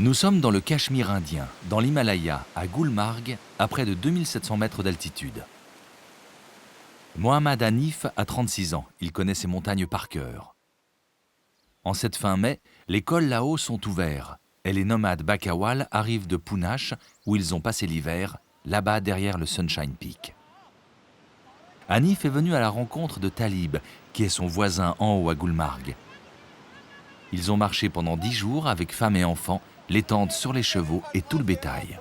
Nous sommes dans le Cachemire indien, dans l'Himalaya, à Gulmarg, à près de 2700 mètres d'altitude. Mohammad Hanif a 36 ans, il connaît ces montagnes par cœur. En cette fin mai, les cols là-haut sont ouverts et les nomades Bakawal arrivent de Poonache, où ils ont passé l'hiver, là-bas derrière le Sunshine Peak. Hanif est venu à la rencontre de Talib, qui est son voisin en haut à Gulmarg. Ils ont marché pendant 10 jours avec femmes et enfants, les tentes sur les chevaux et tout le bétail.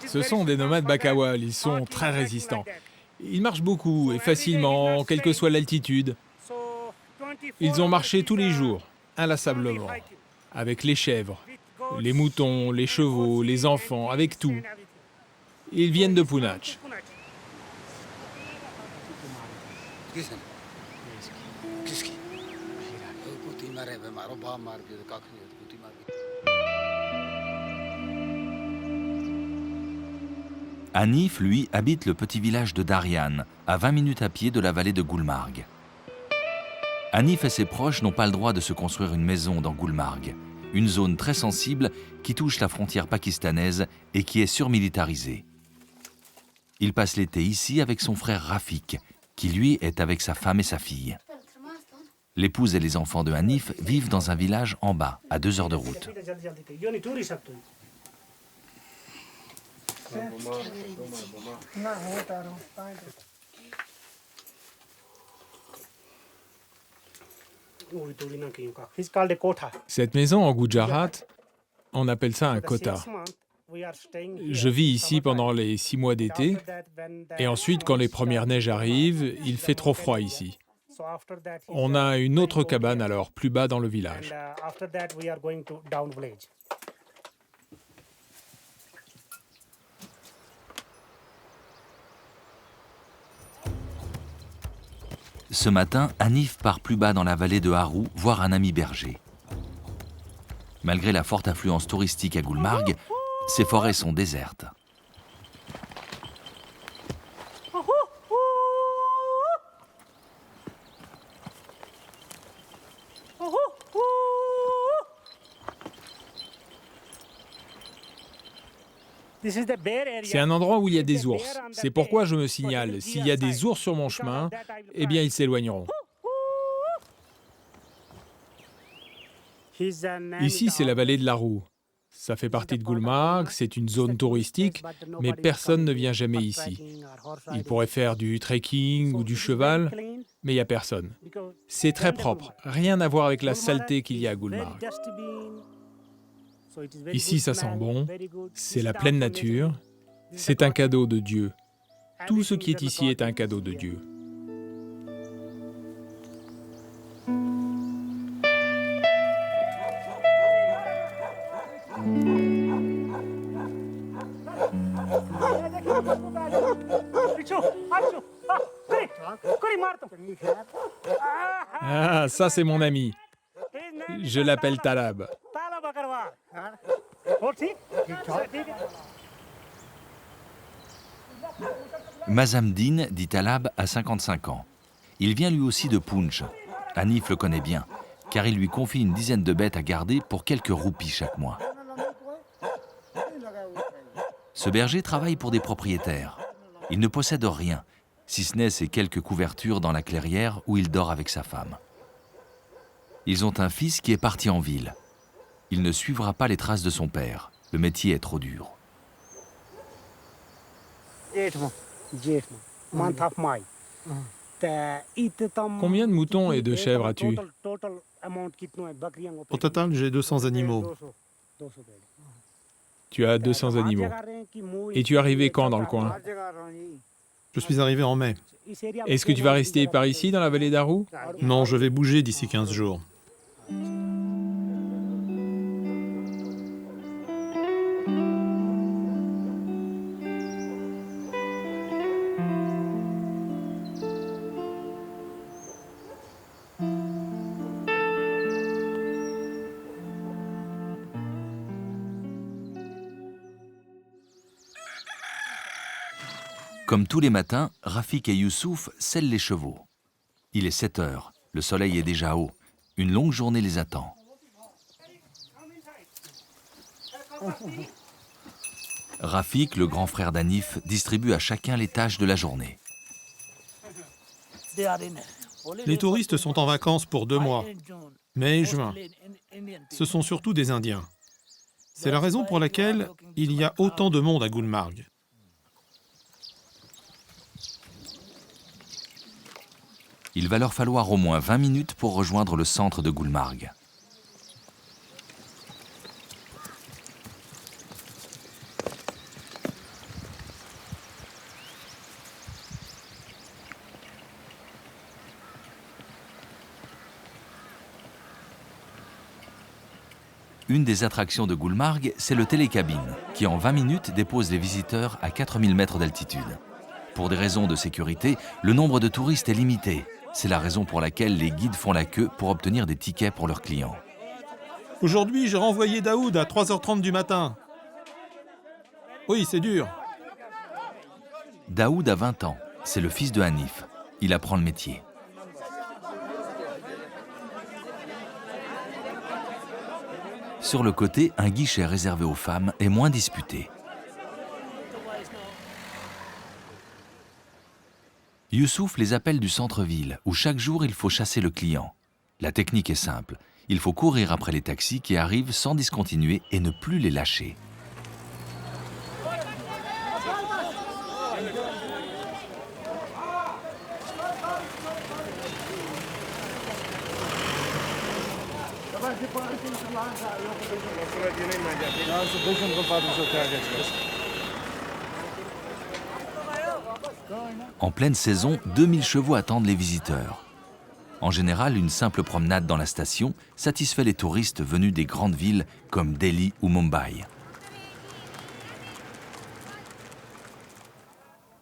Ce sont des nomades Bakawal, ils sont très résistants. Ils marchent beaucoup et facilement, quelle que soit l'altitude. Ils ont marché tous les jours, inlassablement, avec les chèvres, les moutons, les chevaux, les enfants, avec tout. Ils viennent de Poonache. Hanif, lui, habite le petit village de Darian, à 20 minutes à pied de la vallée de Gulmarg. Hanif et ses proches n'ont pas le droit de se construire une maison dans Gulmarg, une zone très sensible qui touche la frontière pakistanaise et qui est surmilitarisée. Il passe l'été ici avec son frère Rafik, qui lui est avec sa femme et sa fille. L'épouse et les enfants de Hanif vivent dans un village en bas, à 2 heures de route. Cette maison en Gujarat, on appelle ça un kota. Je vis ici pendant les 6 mois d'été, et ensuite, quand les premières neiges arrivent, il fait trop froid ici. On a une autre cabane alors, plus bas dans le village. Ce matin, Hanif part plus bas dans la vallée de Haru voir un ami berger. Malgré la forte affluence touristique à Gulmarg, ces forêts sont désertes. C'est un endroit où il y a des ours. C'est pourquoi je me signale. S'il y a des ours sur mon chemin, eh bien ils s'éloigneront. Ici, c'est la vallée de l'Aru. Ça fait partie de Gulmarg, c'est une zone touristique, mais personne ne vient jamais ici. Il pourrait faire du trekking ou du cheval, mais il n'y a personne. C'est très propre, rien à voir avec la saleté qu'il y a à Gulmarg. Ici, ça sent bon, c'est la pleine nature, c'est un cadeau de Dieu. Tout ce qui est ici est un cadeau de Dieu. Ah, ça c'est mon ami. Je l'appelle Talab. Mazamdine, dit Talab, a 55 ans. Il vient lui aussi de Poonch. Hanif le connaît bien, car il lui confie une dizaine de bêtes à garder pour quelques roupies chaque mois. Ce berger travaille pour des propriétaires. Il ne possède rien, si ce n'est ses quelques couvertures dans la clairière où il dort avec sa femme. Ils ont un fils qui est parti en ville. Il ne suivra pas les traces de son père. Le métier est trop dur. Combien de moutons et de chèvres as-tu? Au total, j'ai 200 animaux. Tu as 200 animaux. Et tu es arrivé quand dans le coin? Je suis arrivé en mai. Est-ce que tu vas rester par ici, dans la vallée d'Aru? Non, je vais bouger d'ici 15 jours. Comme tous les matins, Rafik et Youssouf sellent les chevaux. Il est 7 heures, le soleil est déjà haut. Une longue journée les attend. Rafik, le grand frère d'Hanif, distribue à chacun les tâches de la journée. Les touristes sont en vacances pour 2 mois, mai et juin. Ce sont surtout des Indiens. C'est la raison pour laquelle il y a autant de monde à Gulmarg. Il va leur falloir au moins 20 minutes pour rejoindre le centre de Gulmarg. Une des attractions de Gulmarg, c'est le télécabine, qui en 20 minutes dépose les visiteurs à 4000 mètres d'altitude. Pour des raisons de sécurité, le nombre de touristes est limité. C'est la raison pour laquelle les guides font la queue pour obtenir des tickets pour leurs clients. Aujourd'hui, j'ai renvoyé Daoud à 3h30 du matin. Oui, c'est dur. Daoud a 20 ans, c'est le fils de Hanif. Il apprend le métier. Sur le côté, un guichet réservé aux femmes est moins disputé. Youssouf les appelle du centre-ville, où chaque jour il faut chasser le client. La technique est simple, il faut courir après les taxis qui arrivent sans discontinuer et ne plus les lâcher. En pleine saison, 2000 chevaux attendent les visiteurs. En général, une simple promenade dans la station satisfait les touristes venus des grandes villes comme Delhi ou Mumbai.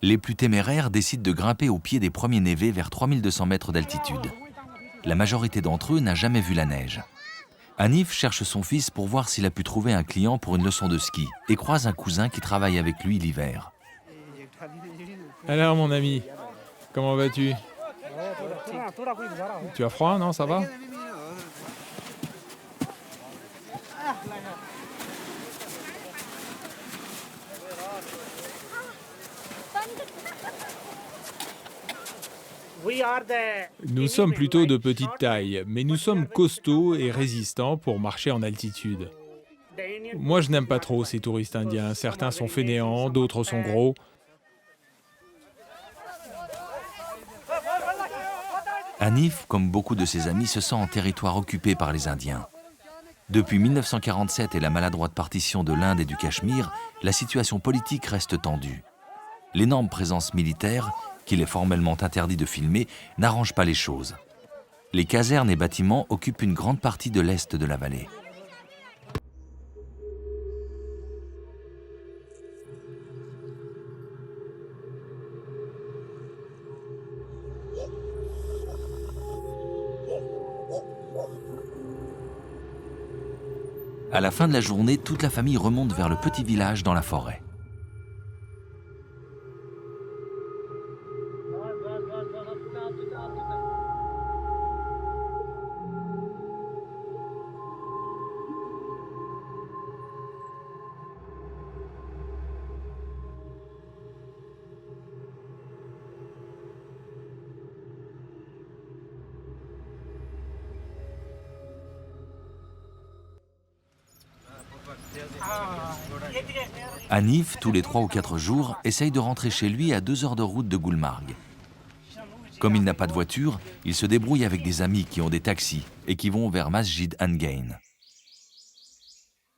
Les plus téméraires décident de grimper au pied des premiers névés vers 3200 mètres d'altitude. La majorité d'entre eux n'a jamais vu la neige. Hanif cherche son fils pour voir s'il a pu trouver un client pour une leçon de ski et croise un cousin qui travaille avec lui l'hiver. Alors mon ami, comment vas-tu? Tu as froid, non? Ça va? Nous sommes plutôt de petite taille, mais nous sommes costauds et résistants pour marcher en altitude. Moi, je n'aime pas trop ces touristes indiens. Certains sont fainéants, d'autres sont gros. Hanif, comme beaucoup de ses amis, se sent en territoire occupé par les Indiens. Depuis 1947 et la maladroite partition de l'Inde et du Cachemire, la situation politique reste tendue. L'énorme présence militaire, qu'il est formellement interdit de filmer, n'arrange pas les choses. Les casernes et bâtiments occupent une grande partie de l'est de la vallée. À la fin de la journée, toute la famille remonte vers le petit village dans la forêt. Hanif, tous les 3 ou 4 jours, essaye de rentrer chez lui à 2 heures de route de Gulmarg. Comme il n'a pas de voiture, il se débrouille avec des amis qui ont des taxis et qui vont vers Masjid Angain.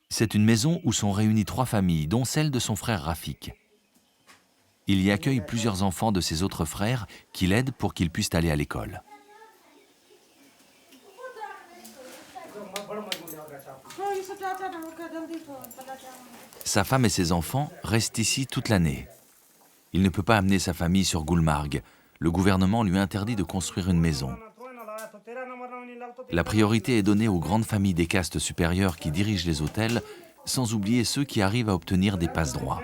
C'est une maison où sont réunies 3 familles, dont celle de son frère Rafik. Il y accueille plusieurs enfants de ses autres frères qui l'aident pour qu'ils puissent aller à l'école. Sa femme et ses enfants restent ici toute l'année. Il ne peut pas amener sa famille sur Gulmarg. Le gouvernement lui interdit de construire une maison. La priorité est donnée aux grandes familles des castes supérieures qui dirigent les hôtels, sans oublier ceux qui arrivent à obtenir des passe-droits.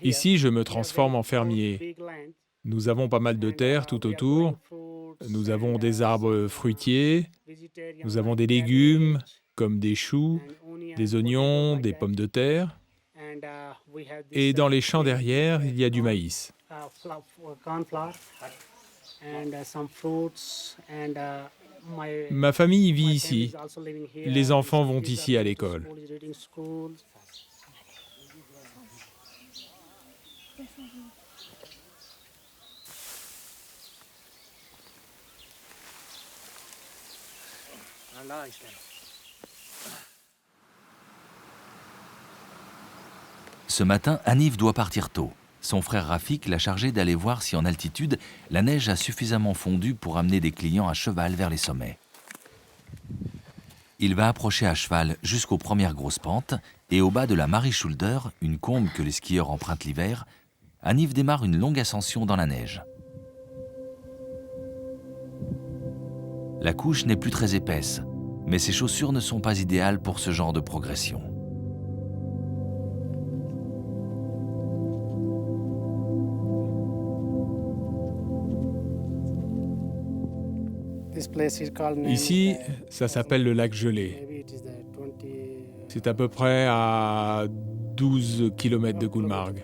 Ici, je me transforme en fermier. Nous avons pas mal de terre tout autour. Nous avons des arbres fruitiers. Nous avons des légumes comme des choux, des oignons, des pommes de terre. Et dans les champs derrière, il y a du maïs. Ma famille vit ici. Les enfants vont ici à l'école. Ce matin, Hanif doit partir tôt. Son frère Rafik l'a chargé d'aller voir si en altitude, la neige a suffisamment fondu pour amener des clients à cheval vers les sommets. Il va approcher à cheval jusqu'aux premières grosses pentes et au bas de la Marischulder, une combe que les skieurs empruntent l'hiver, Hanif démarre une longue ascension dans la neige. La couche n'est plus très épaisse, mais ses chaussures ne sont pas idéales pour ce genre de progression. Ici, ça s'appelle le lac gelé. C'est à peu près à 12 km de Gulmarg.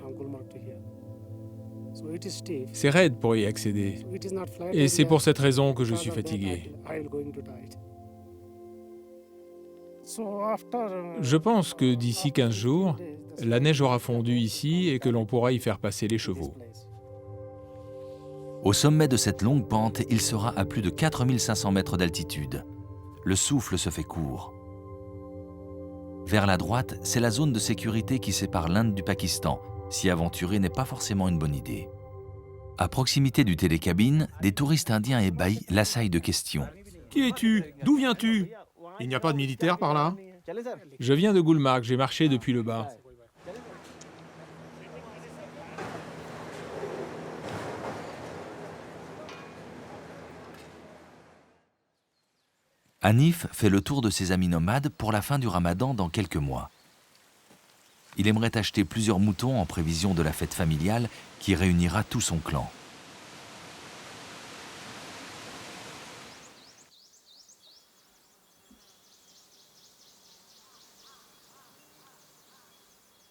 C'est raide pour y accéder. Et c'est pour cette raison que je suis fatigué. Je pense que d'ici 15 jours, la neige aura fondu ici et que l'on pourra y faire passer les chevaux. Au sommet de cette longue pente, il sera à plus de 4500 mètres d'altitude. Le souffle se fait court. Vers la droite, c'est la zone de sécurité qui sépare l'Inde du Pakistan. S'y aventurer n'est pas forcément une bonne idée. À proximité du télécabine, des touristes indiens ébahis l'assaillent de questions. Qui es-tu? D'où viens-tu? Il n'y a pas de militaire par là? Je viens de Gulmarg, j'ai marché depuis le bas. Hanif fait le tour de ses amis nomades pour la fin du ramadan dans quelques mois. Il aimerait acheter plusieurs moutons en prévision de la fête familiale qui réunira tout son clan.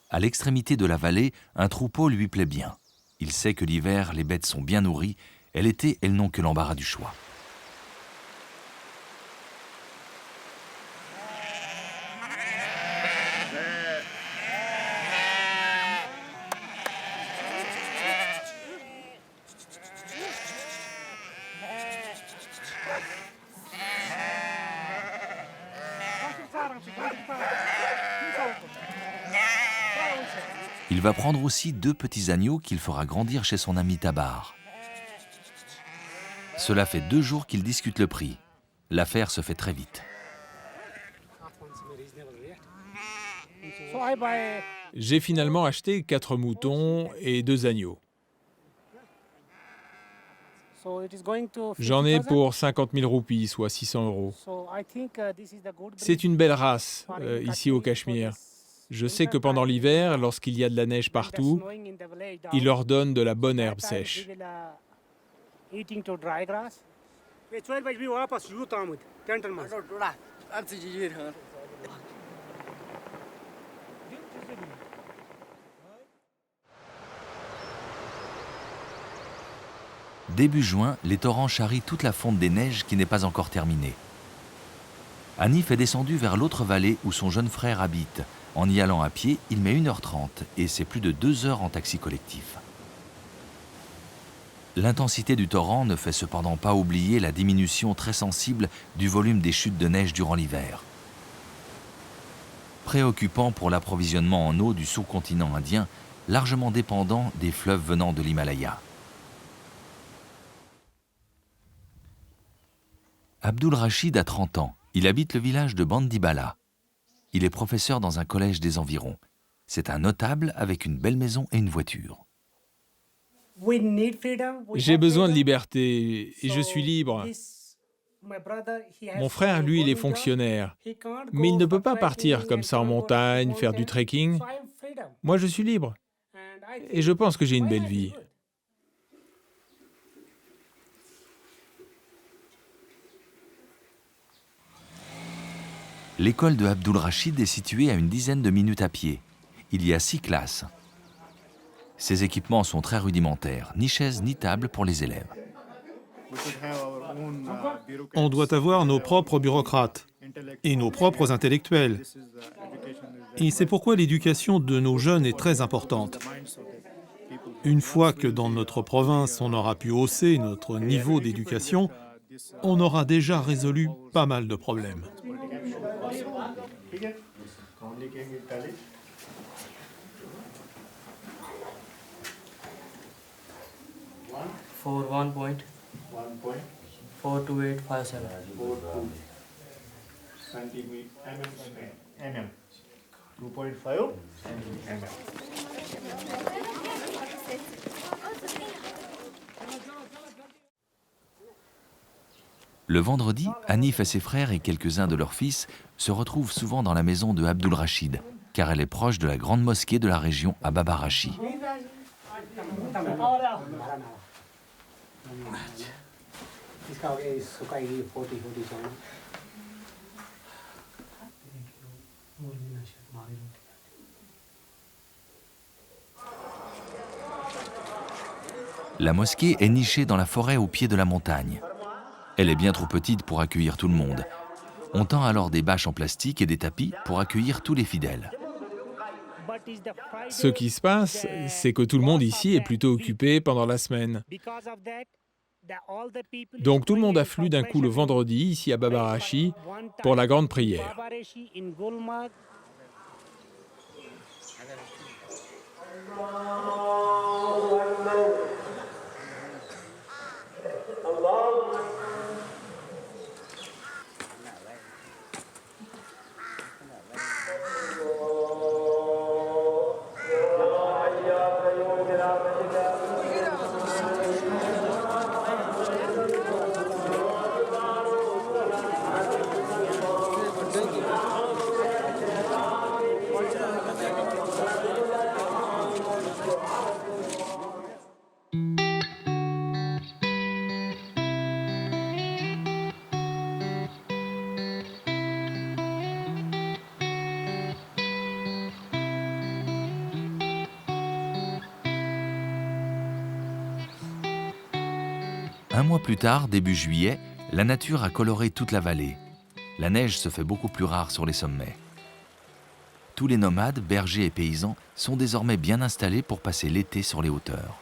À l'extrémité de la vallée, un troupeau lui plaît bien. Il sait que l'hiver, les bêtes sont bien nourries, et l'été, elles n'ont que l'embarras du choix. Il va prendre aussi 2 petits agneaux qu'il fera grandir chez son ami Tabar. Cela fait 2 jours qu'ils discutent le prix. L'affaire se fait très vite. J'ai finalement acheté 4 moutons et 2 agneaux. J'en ai pour 50 000 roupies, soit 600 €. C'est une belle race, ici au Cachemire. Je sais que pendant l'hiver, lorsqu'il y a de la neige partout, ils leur donnent de la bonne herbe sèche. Début juin, les torrents charrient toute la fonte des neiges qui n'est pas encore terminée. Hanif est descendu vers l'autre vallée où son jeune frère habite. En y allant à pied, il met 1h30 et c'est plus de 2 heures en taxi collectif. L'intensité du torrent ne fait cependant pas oublier la diminution très sensible du volume des chutes de neige durant l'hiver. Préoccupant pour l'approvisionnement en eau du sous-continent indien, largement dépendant des fleuves venant de l'Himalaya. Abdul Rachid a 30 ans. Il habite le village de Bandibala. Il est professeur dans un collège des environs. C'est un notable avec une belle maison et une voiture. J'ai besoin de liberté et je suis libre. Mon frère, lui, il est fonctionnaire, mais il ne peut pas partir comme ça en montagne, faire du trekking. Moi, je suis libre et je pense que j'ai une belle vie. L'école de Abdul Rachid est située à une dizaine de minutes à pied. Il y a 6 classes. Ces équipements sont très rudimentaires, ni chaises ni tables pour les élèves. On doit avoir nos propres bureaucrates et nos propres intellectuels. Et c'est pourquoi l'éducation de nos jeunes est très importante. Une fois que dans notre province, on aura pu hausser notre niveau d'éducation, on aura déjà résolu pas mal de problèmes. For 1.42857. mm. 2.5 mm. Le vendredi, Hanif et ses frères et quelques-uns de leurs fils se retrouvent souvent dans la maison de Abdul Rachid, car elle est proche de la grande mosquée de la région à Babarachi. La mosquée est nichée dans la forêt au pied de la montagne. Elle est bien trop petite pour accueillir tout le monde. On tend alors des bâches en plastique et des tapis pour accueillir tous les fidèles. Ce qui se passe, c'est que tout le monde ici est plutôt occupé pendant la semaine. Donc tout le monde afflue d'un coup le vendredi ici à Babarachi pour la grande prière. Un mois plus tard, début juillet, la nature a coloré toute la vallée. La neige se fait beaucoup plus rare sur les sommets. Tous les nomades, bergers et paysans sont désormais bien installés pour passer l'été sur les hauteurs.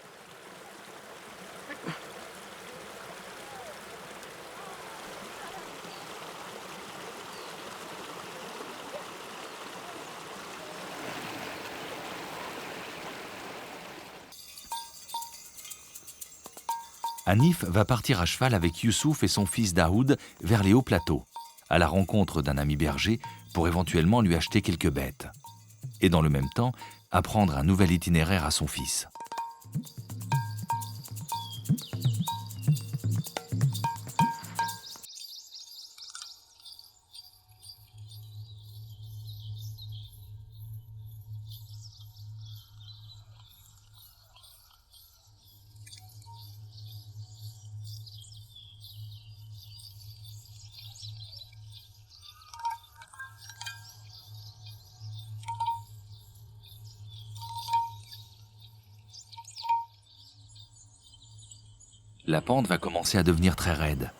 Hanif va partir à cheval avec Youssouf et son fils Daoud vers les hauts plateaux, à la rencontre d'un ami berger pour éventuellement lui acheter quelques bêtes. Et dans le même temps, apprendre un nouvel itinéraire à son fils. La pente va commencer à devenir très raide.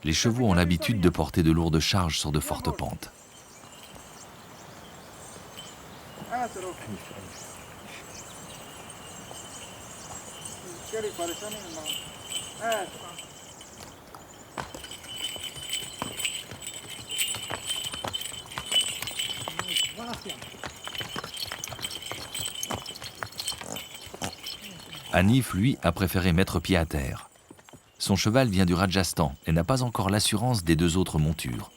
Les chevaux ont l'habitude de porter de lourdes charges sur de fortes pentes. Hanif, lui, a préféré mettre pied à terre. Son cheval vient du Rajasthan et n'a pas encore l'assurance des 2 autres montures.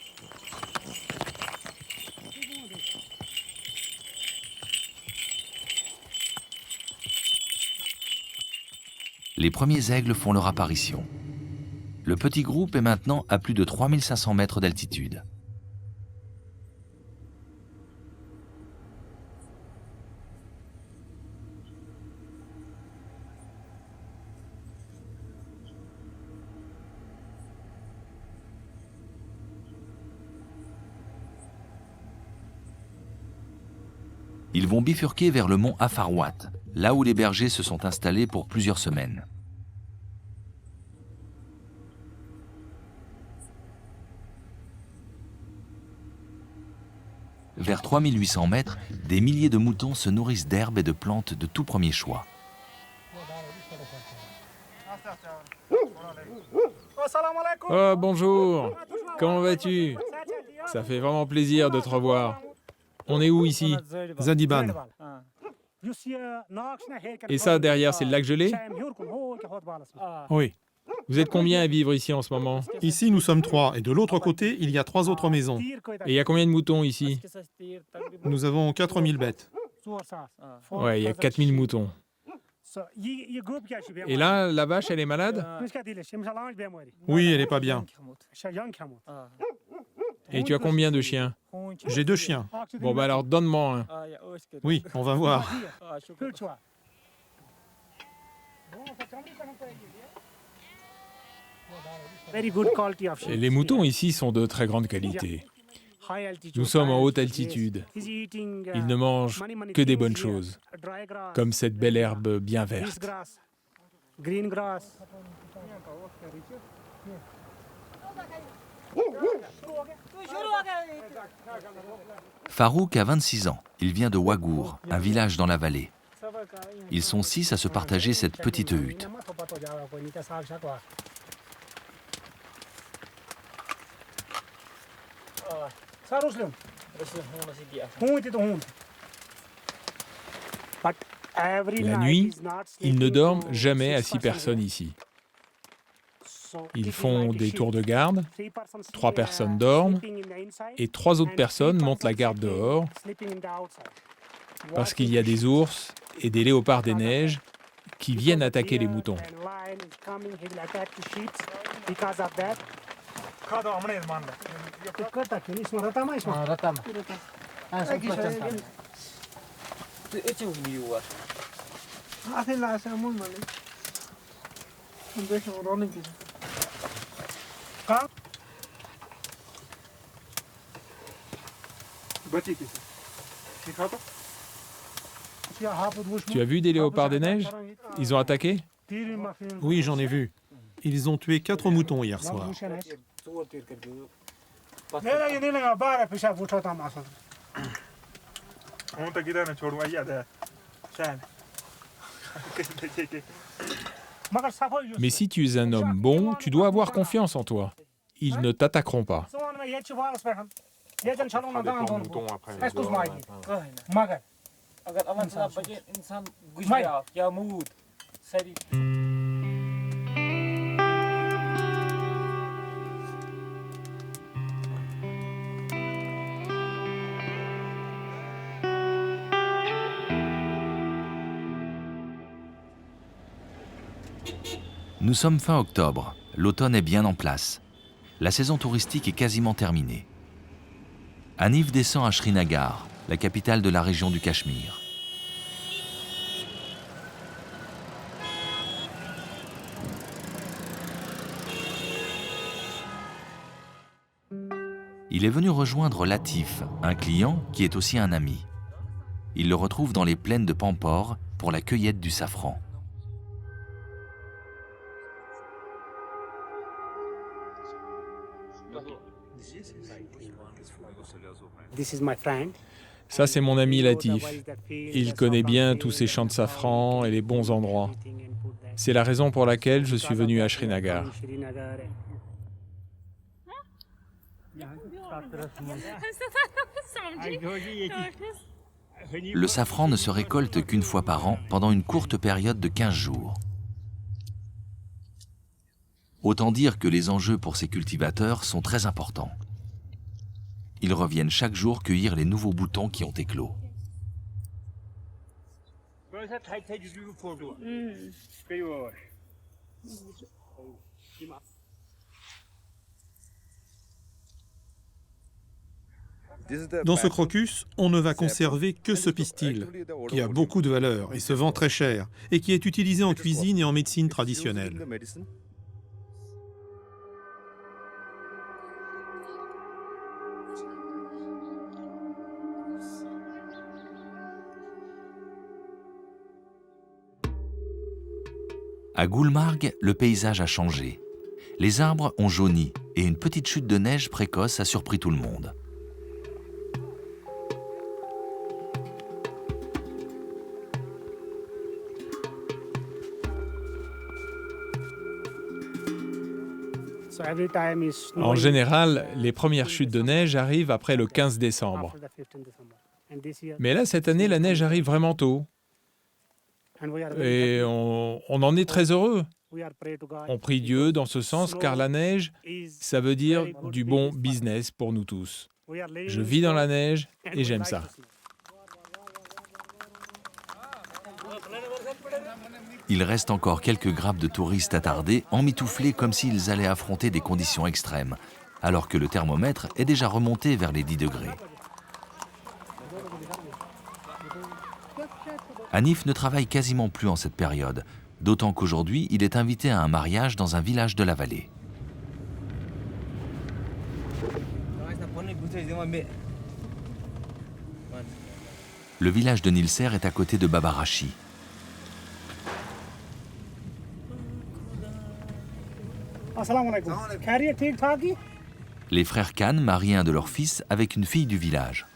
Les premiers aigles font leur apparition. Le petit groupe est maintenant à plus de 3500 mètres d'altitude. Ils vont bifurquer vers le mont Afarwat, là où les bergers se sont installés pour plusieurs semaines. Vers 3800 mètres, des milliers de moutons se nourrissent d'herbes et de plantes de tout premier choix. Oh, bonjour. Comment vas-tu? Ça fait vraiment plaisir de te revoir. On est où ici? Zadiban. Et ça, derrière, c'est le lac gelé? Oui. Vous êtes combien à vivre ici en ce moment? Ici, nous sommes 3, et de l'autre côté, il y a 3 autres maisons. Et il y a combien de moutons ici? Nous avons 4000 bêtes. Ouais, il y a 4000 moutons. Et là, la vache, elle est malade? Oui, elle n'est pas bien. Et tu as combien de chiens? J'ai 2 chiens. Bon, bah alors, donne-moi un. Oui, on va voir. Et les moutons ici sont de très grande qualité. Nous sommes en haute altitude. Ils ne mangent que des bonnes choses, comme cette belle herbe bien verte. Farouk a 26 ans. Il vient de Ouagour, un village dans la vallée. Ils sont 6 à se partager cette petite hutte. La nuit, ils ne dorment jamais à 6 personnes ici. Ils font des tours de garde, 3 personnes dorment et 3 autres personnes montent la garde dehors parce qu'il y a des ours et des léopards des neiges qui viennent attaquer les moutons. Tu as vu des léopards des neiges? Ils ont attaqué? Oui, j'en ai vu. Ils ont tué 4 moutons hier soir. Mais si tu es un homme bon, tu dois avoir confiance en toi. Ils ne t'attaqueront pas. Nous sommes fin octobre. L'automne est bien en place. La saison touristique est quasiment terminée. Hanif descend à Srinagar, la capitale de la région du Cachemire. Il est venu rejoindre Latif, un client qui est aussi un ami. Il le retrouve dans les plaines de Pampor pour la cueillette du safran. Ça, c'est mon ami Latif. Il connaît bien tous ces champs de safran et les bons endroits. C'est la raison pour laquelle je suis venu à Srinagar. Le safran ne se récolte qu'une fois par an pendant une courte période de 15 jours. Autant dire que les enjeux pour ces cultivateurs sont très importants. Ils reviennent chaque jour cueillir les nouveaux boutons qui ont éclos. Dans ce crocus, on ne va conserver que ce pistil, qui a beaucoup de valeur et se vend très cher, et qui est utilisé en cuisine et en médecine traditionnelle. À Gulmarg, le paysage a changé. Les arbres ont jauni et une petite chute de neige précoce a surpris tout le monde. En général, les premières chutes de neige arrivent après le 15 décembre. Mais là, cette année, la neige arrive vraiment tôt. Et on en est très heureux. On prie Dieu dans ce sens, car la neige, ça veut dire du bon business pour nous tous. Je vis dans la neige et j'aime ça. Il reste encore quelques grappes de touristes attardés, emmitouflés comme s'ils allaient affronter des conditions extrêmes, alors que le thermomètre est déjà remonté vers les 10 degrés. Hanif ne travaille quasiment plus en cette période, d'autant qu'aujourd'hui, il est invité à un mariage dans un village de la vallée. Le village de Nilser est à côté de Babarachi. Les frères Khan marient un de leurs fils avec une fille du village.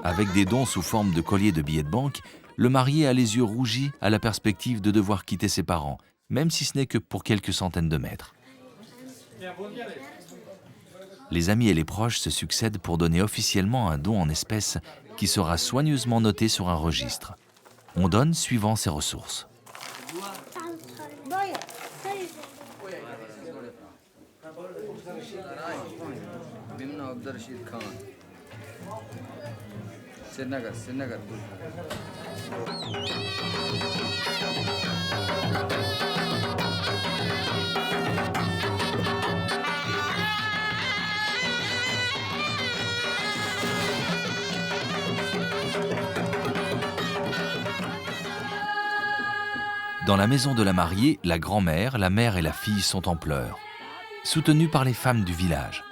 Avec des dons sous forme de colliers de billets de banque, le marié a les yeux rougis à la perspective de devoir quitter ses parents, même si ce n'est que pour quelques centaines de mètres. Les amis et les proches se succèdent pour donner officiellement un don en espèces qui sera soigneusement noté sur un registre. On donne suivant ses ressources. Dans la maison de la mariée, la grand-mère, la mère et la fille sont en pleurs, soutenues par les femmes du village.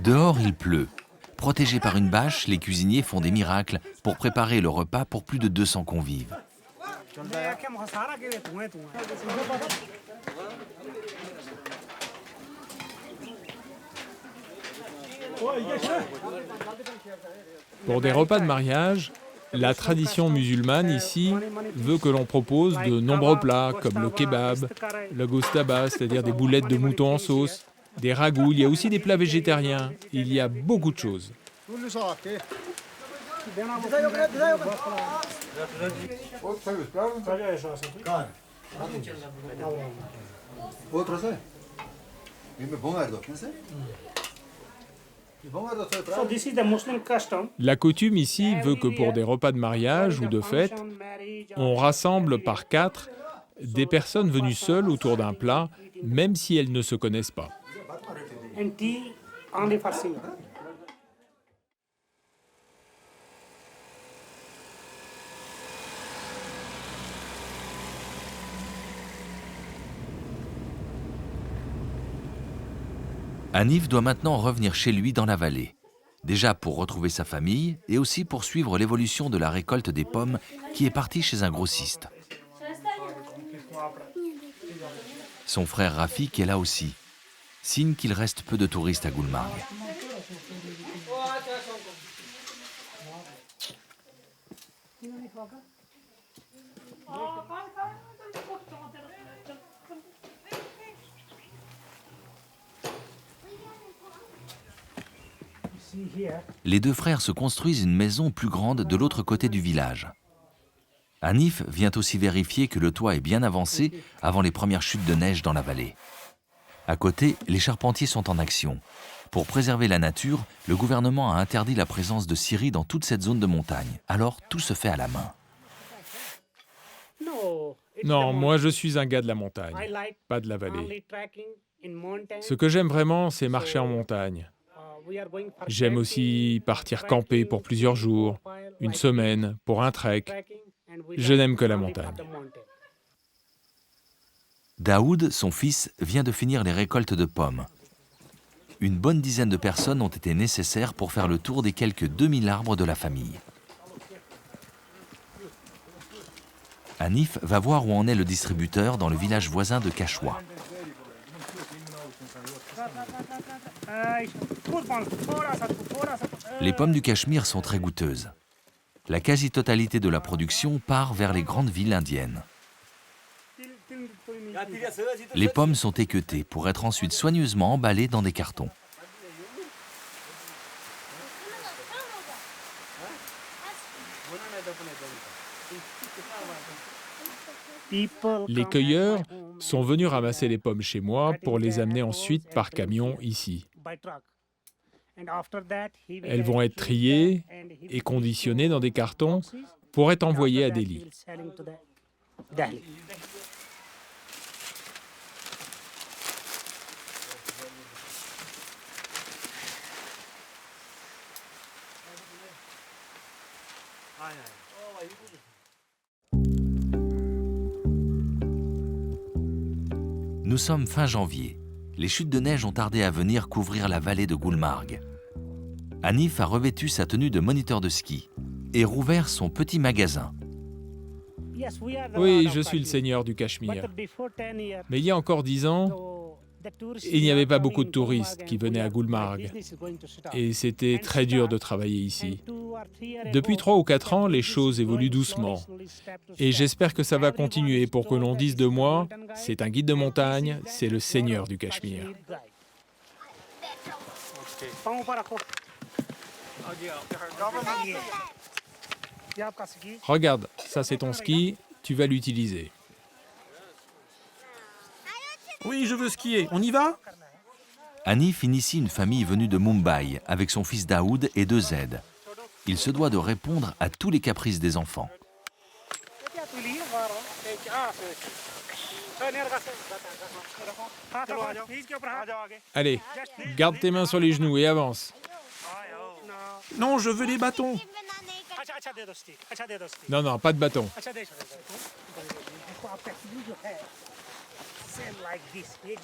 Dehors, il pleut. Protégés par une bâche, les cuisiniers font des miracles pour préparer le repas pour plus de 200 convives. Pour des repas de mariage, la tradition musulmane ici veut que l'on propose de nombreux plats comme le kebab, le gostaba, c'est-à-dire des boulettes de mouton en sauce, des ragoûts, il y a aussi des plats végétariens, il y a beaucoup de choses. La coutume ici veut que pour des repas de mariage ou de fête, on rassemble par 4 des personnes venues seules autour d'un plat même si elles ne se connaissent pas. And tea only for single. Hanif doit maintenant revenir chez lui dans la vallée. Déjà pour retrouver sa famille et aussi pour suivre l'évolution de la récolte des pommes qui est partie chez un grossiste. Son frère Rafik est là aussi, signe qu'il reste peu de touristes à Gulmarg. Les deux frères se construisent une maison plus grande de l'autre côté du village. Hanif vient aussi vérifier que le toit est bien avancé avant les premières chutes de neige dans la vallée. À côté, les charpentiers sont en action. Pour préserver la nature, le gouvernement a interdit la présence de scieries dans toute cette zone de montagne. Alors, tout se fait à la main. Non, moi je suis un gars de la montagne, pas de la vallée. Ce que j'aime vraiment, c'est marcher en montagne. J'aime aussi partir camper pour plusieurs jours, une semaine, pour un trek. Je n'aime que la montagne. Daoud, son fils, vient de finir les récoltes de pommes. Une bonne dizaine de personnes ont été nécessaires pour faire le tour des quelques 2000 arbres de la famille. Hanif va voir où en est le distributeur dans le village voisin de Kachwa. Les pommes du Cachemire sont très goûteuses. La quasi-totalité de la production part vers les grandes villes indiennes. Les pommes sont équeutées pour être ensuite soigneusement emballées dans des cartons. Les cueilleurs sont venus ramasser les pommes chez moi pour les amener ensuite par camion ici. Elles vont être triées et conditionnées dans des cartons pour être envoyées à Delhi. Nous sommes fin janvier. Les chutes de neige ont tardé à venir couvrir la vallée de Gulmarg. Hanif a revêtu sa tenue de moniteur de ski et rouvert son petit magasin. Oui, je suis le seigneur du Cachemire. Mais il y a encore 10 ans, il n'y avait pas beaucoup de touristes qui venaient à Gulmarg. Et c'était très dur de travailler ici. Depuis 3 ou 4 ans, les choses évoluent doucement. Et j'espère que ça va continuer pour que l'on dise de moi, c'est un guide de montagne, c'est le seigneur du Cachemire. Regarde, ça c'est ton ski, tu vas l'utiliser. Oui, je veux skier. On y va? Hanif initie une famille venue de Mumbai avec son fils Daoud et 2 aides. Il se doit de répondre à tous les caprices des enfants. Allez, garde tes mains sur les genoux et avance. Non, je veux les bâtons. Non, non, pas de bâton.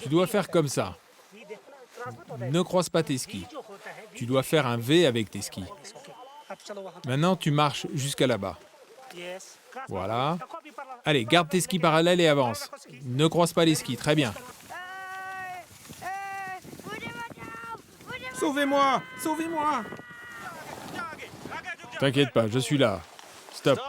Tu dois faire comme ça. Ne croise pas tes skis. Tu dois faire un V avec tes skis. Maintenant, tu marches jusqu'à là-bas. Voilà. Allez, garde tes skis parallèles et avance. Ne croise pas les skis, très bien. Sauvez-moi! Sauvez-moi! T'inquiète pas, je suis là. Stop.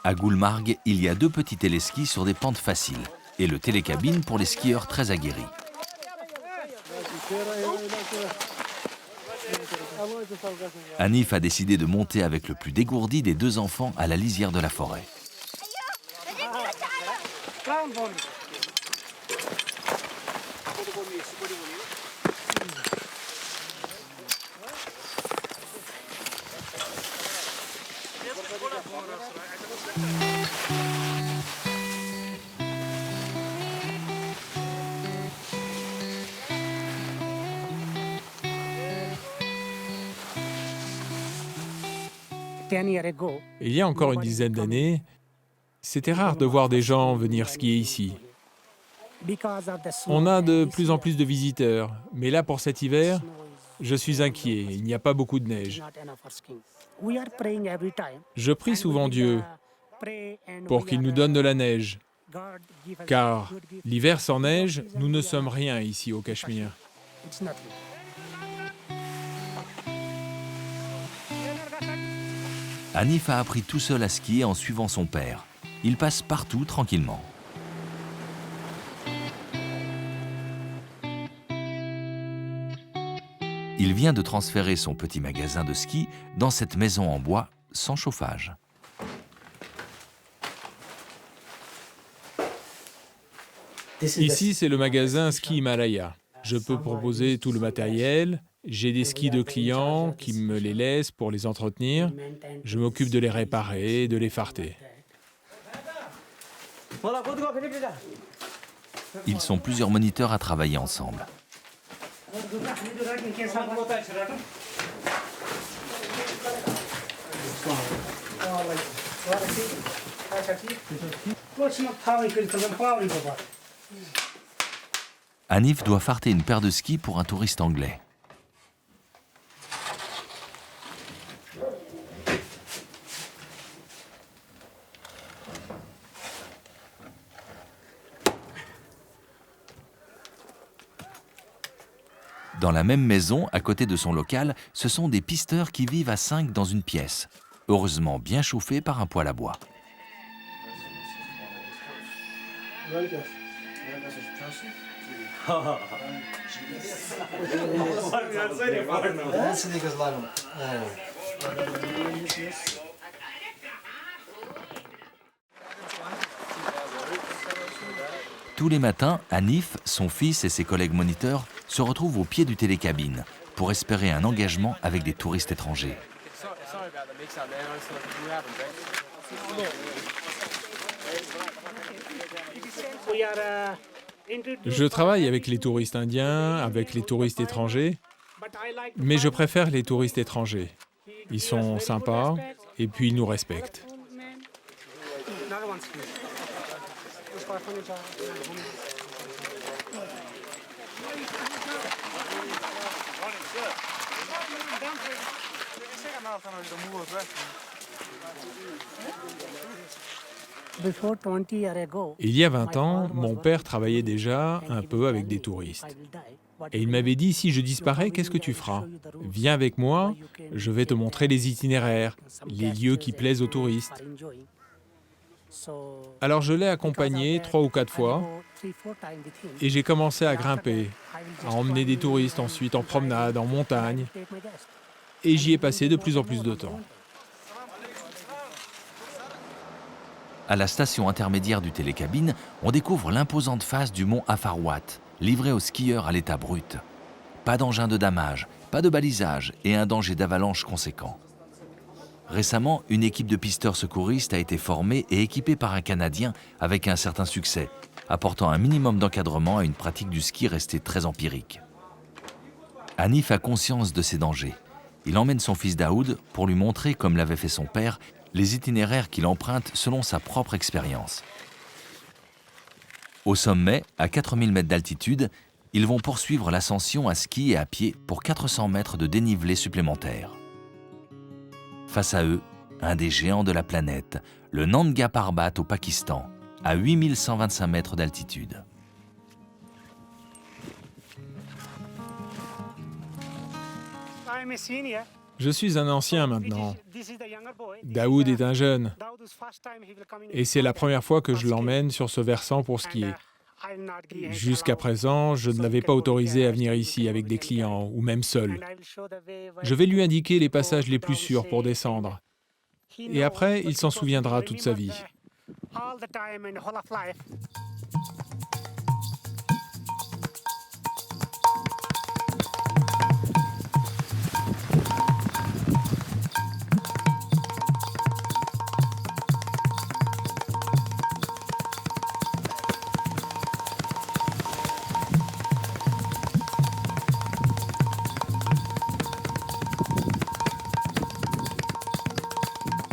À Gulmarg, il y a 2 petits téléskis sur des pentes faciles et le télécabine pour les skieurs très aguerris. Hanif a décidé de monter avec le plus dégourdi des 2 enfants à la lisière de la forêt. Il y a encore une dizaine d'années, c'était rare de voir des gens venir skier ici. On a de plus en plus de visiteurs, mais là pour cet hiver, je suis inquiet, il n'y a pas beaucoup de neige. Je prie souvent Dieu pour qu'il nous donne de la neige, car l'hiver sans neige, nous ne sommes rien ici au Cachemire. Hanif a appris tout seul à skier en suivant son père. Il passe partout tranquillement. Il vient de transférer son petit magasin de ski dans cette maison en bois sans chauffage. Ici, c'est le magasin Ski Himalaya. Je peux proposer tout le matériel. J'ai des skis de clients qui me les laissent pour les entretenir. Je m'occupe de les réparer, de les farter. Ils sont plusieurs moniteurs à travailler ensemble. Hanif doit farter une paire de skis pour un touriste anglais. Dans la même maison, à côté de son local, ce sont des pisteurs qui vivent à 5 dans une pièce, heureusement bien chauffée par un poêle à bois. Tous les matins, Hanif, son fils et ses collègues moniteurs se retrouvent au pied du télécabine pour espérer un engagement avec des touristes étrangers. Je travaille avec les touristes indiens, avec les touristes étrangers, mais je préfère les touristes étrangers. Ils sont sympas et puis ils nous respectent. Il y a 20 ans, mon père travaillait déjà un peu avec des touristes. Et il m'avait dit, si je disparais, qu'est-ce que tu feras? Viens avec moi, je vais te montrer les itinéraires, les lieux qui plaisent aux touristes. Alors je l'ai accompagné 3 ou 4 fois et j'ai commencé à grimper, à emmener des touristes ensuite en promenade, en montagne. Et j'y ai passé de plus en plus de temps. À la station intermédiaire du télécabine, on découvre l'imposante face du mont Afarwat, livré aux skieurs à l'état brut. Pas d'engin de damage, pas de balisage et un danger d'avalanche conséquent. Récemment, une équipe de pisteurs secouristes a été formée et équipée par un Canadien avec un certain succès, apportant un minimum d'encadrement à une pratique du ski restée très empirique. Hanif a conscience de ces dangers. Il emmène son fils Daoud pour lui montrer, comme l'avait fait son père, les itinéraires qu'il emprunte selon sa propre expérience. Au sommet, à 4000 mètres d'altitude, ils vont poursuivre l'ascension à ski et à pied pour 400 mètres de dénivelé supplémentaire. Face à eux, un des géants de la planète, le Nanga Parbat au Pakistan, à 8125 mètres d'altitude. Je suis un ancien maintenant. Daoud est un jeune. Et c'est la première fois que je l'emmène sur ce versant pour skier. Jusqu'à présent, je ne l'avais pas autorisé à venir ici avec des clients ou même seul. Je vais lui indiquer les passages les plus sûrs pour descendre. Et après, il s'en souviendra toute sa vie. all the time and whole of life.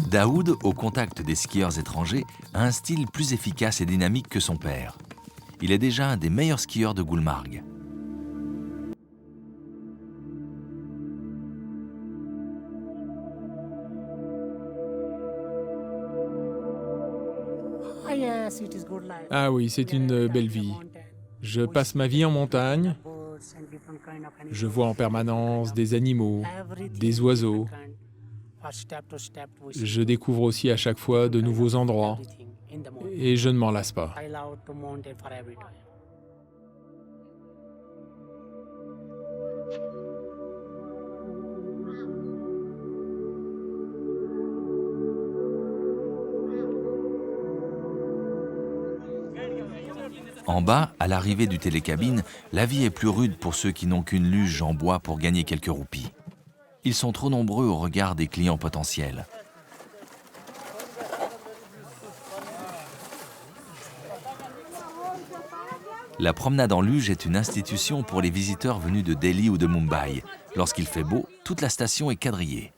Daoud, au contact des skieurs étrangers, a un style plus efficace et dynamique que son père. Il est déjà un des meilleurs skieurs de Gulmarg. Oh, yes, it is good life. Ah oui, c'est une belle vie. Je passe ma vie en montagne, je vois en permanence des animaux, des oiseaux. Je découvre aussi à chaque fois de nouveaux endroits et je ne m'en lasse pas. En bas, à l'arrivée du télécabine, la vie est plus rude pour ceux qui n'ont qu'une luge en bois pour gagner quelques roupies. Ils sont trop nombreux au regard des clients potentiels. La promenade en luge est une institution pour les visiteurs venus de Delhi ou de Mumbai. Lorsqu'il fait beau, toute la station est quadrillée.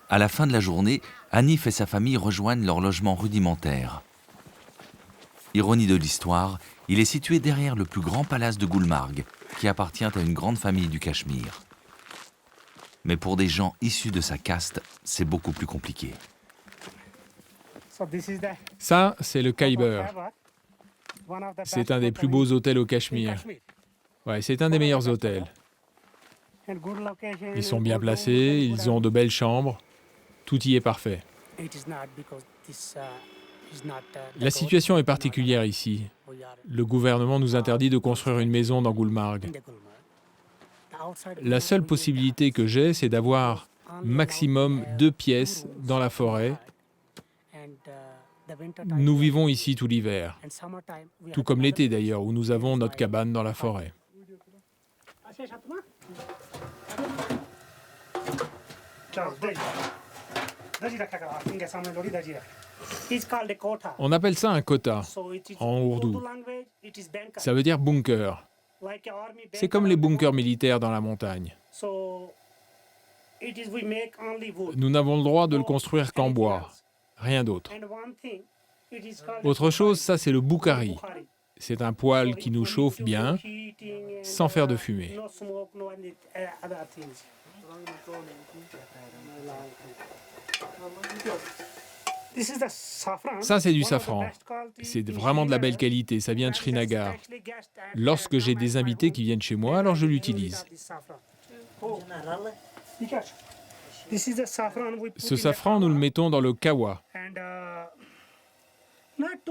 À la fin de la journée, Hanif et sa famille rejoignent leur logement rudimentaire. Ironie de l'histoire, il est situé derrière le plus grand palace de Gulmarg, qui appartient à une grande famille du Cachemire. Mais pour des gens issus de sa caste, c'est beaucoup plus compliqué. Ça, c'est le Khyber. C'est un des plus beaux hôtels au Cachemire. Ouais, c'est un des meilleurs hôtels. Ils sont bien placés, ils ont de belles chambres. Tout y est parfait. La situation est particulière ici. Le gouvernement nous interdit de construire une maison dans Gulmarg. La seule possibilité que j'ai, c'est d'avoir maximum 2 pièces dans la forêt. Nous vivons ici tout l'hiver, tout comme l'été d'ailleurs, où nous avons notre cabane dans la forêt. On appelle ça un kota en ourdou. Ça veut dire bunker. C'est comme les bunkers militaires dans la montagne. Nous n'avons le droit de le construire qu'en bois, rien d'autre. Autre chose, ça c'est le bukhari. C'est un poêle qui nous chauffe bien, sans faire de fumée. Ça, c'est du safran. C'est vraiment de la belle qualité, ça vient de Srinagar. Lorsque j'ai des invités qui viennent chez moi, alors je l'utilise. Ce safran, nous le mettons dans le kawa.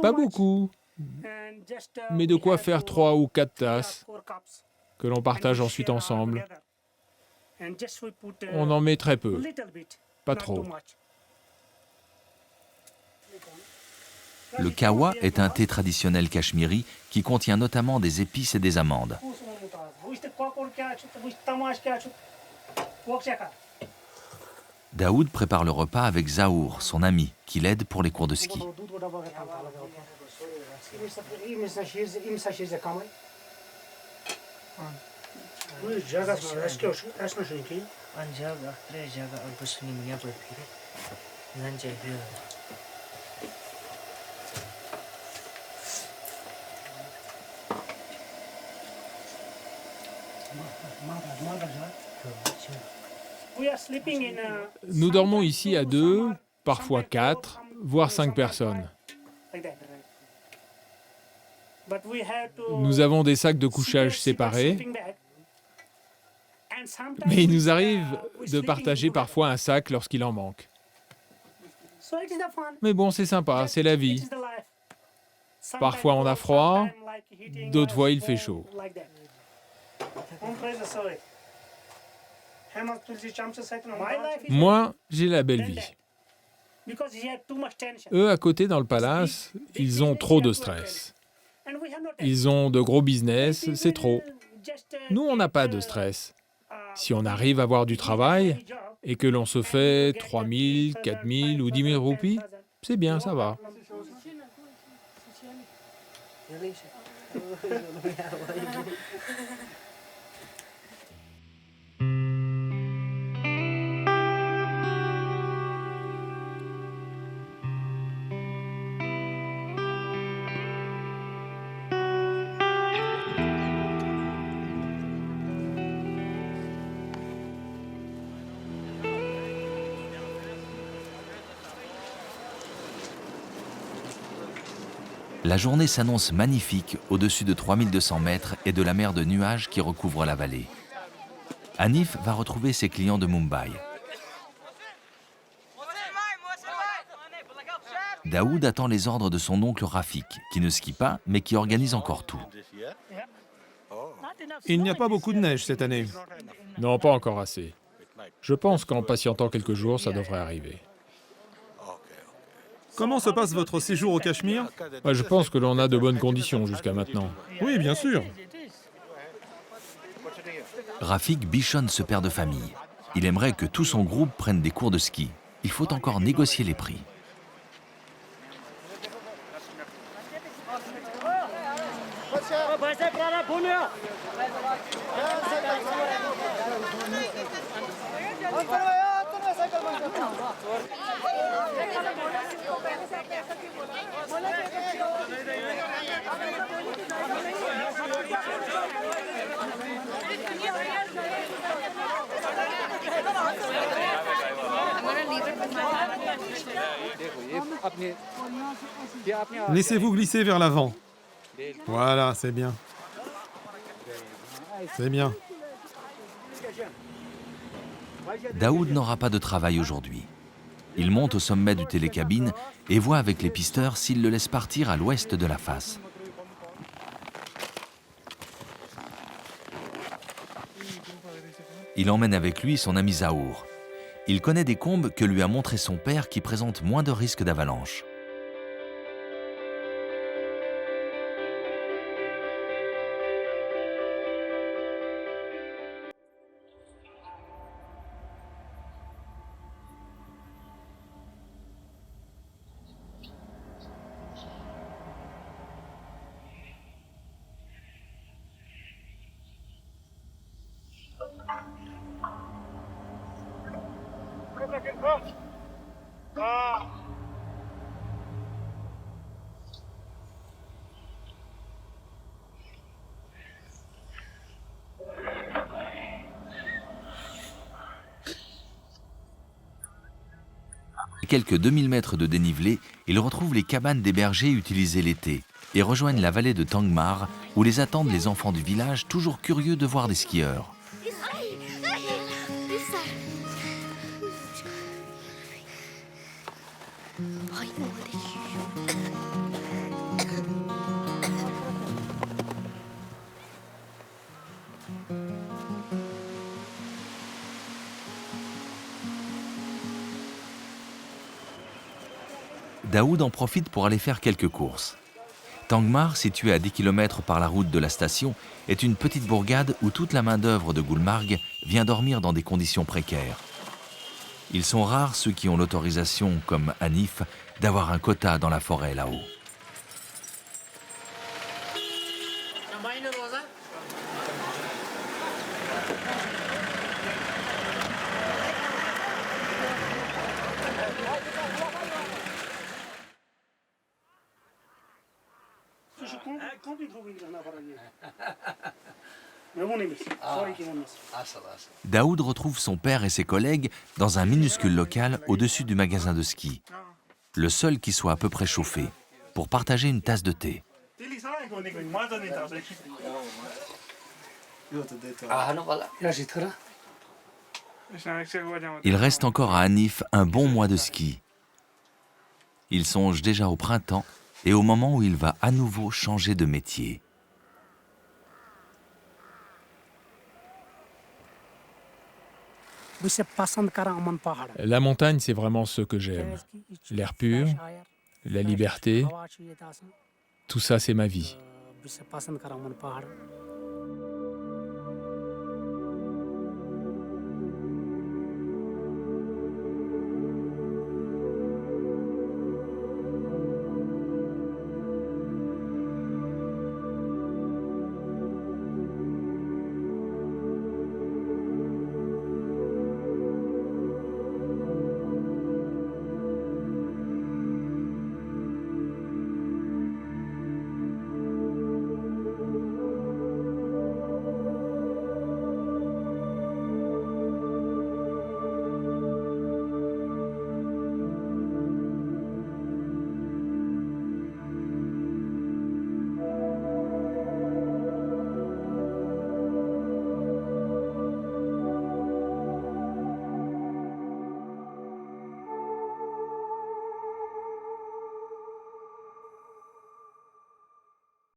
Pas beaucoup, mais de quoi faire 3 ou 4 tasses que l'on partage ensuite ensemble. On en met très peu, pas trop. Le kawa est un thé traditionnel cachemiri qui contient notamment des épices et des amandes. Daoud prépare le repas avec Zahour, son ami, qui l'aide pour les cours de ski. Nous dormons ici à 2, parfois 4, voire 5 personnes. Like that, right? But we have to Nous avons des sacs de couchage séparés, sleeping bag. And sometimes mais il we, nous arrive we de sleeping partager together. parfois un sac lorsqu'il en manque. So it is the fun. Mais bon, c'est sympa, c'est la It vie. is the life. Sometimes Parfois on a cold, froid, sometimes like heating d'autres us, fois il fait or chaud. like that. On praise the soil. Hemas tulsi chamsa sait no. My life is Moi, j'ai la belle vie. because he had too much tension. Eux, à côté, dans le palace, ils ont trop de stress. And we have no tension. Ils ont de gros business, c'est trop. Just, Nous, on n'a pas de stress. Si on arrive à avoir du travail et que l'on se fait 3 000, 4 000 ou 10 000 roupies, c'est bien, ça va. La journée s'annonce magnifique au-dessus de 3200 mètres et de la mer de nuages qui recouvre la vallée. Hanif va retrouver ses clients de Mumbai. Daoud attend les ordres de son oncle Rafik, qui ne skie pas, mais qui organise encore tout. Il n'y a pas beaucoup de neige cette année. Non, pas encore assez. Je pense qu'en patientant quelques jours, ça devrait arriver. Comment se passe votre séjour au Cachemire? Je pense que l'on a de bonnes conditions jusqu'à maintenant. Oui, bien sûr. Rafik bichonne ce père de famille. Il aimerait que tout son groupe prenne des cours de ski. Il faut encore négocier les prix. Laissez-vous glisser vers l'avant. Voilà, c'est bien. C'est bien. Daoud n'aura pas de travail aujourd'hui. Il monte au sommet du télécabine et voit avec les pisteurs s'ils le laissent partir à l'ouest de la face. Il emmène avec lui son ami Zahour. Il connaît des combes que lui a montré son père qui présentent moins de risques d'avalanche. À quelques 2000 mètres de dénivelé, ils retrouvent les cabanes des bergers utilisées l'été et rejoignent la vallée de Tangmar où les attendent les enfants du village toujours curieux de voir des skieurs. Daoud en profite pour aller faire quelques courses. Tangmar, situé à 10 km par la route de la station, est une petite bourgade où toute la main-d'œuvre de Gulmarg vient dormir dans des conditions précaires. Ils sont rares ceux qui ont l'autorisation, comme Hanif, d'avoir un quota dans la forêt là-haut. Daoud retrouve son père et ses collègues dans un minuscule local au-dessus du magasin de ski. le seul qui soit à peu près chauffé, pour partager une tasse de thé. Il reste encore à Hanif un bon mois de ski. Il songe déjà au printemps et au moment où il va à nouveau changer de métier. La montagne, c'est vraiment ce que j'aime. L'air pur, la liberté, tout ça, c'est ma vie.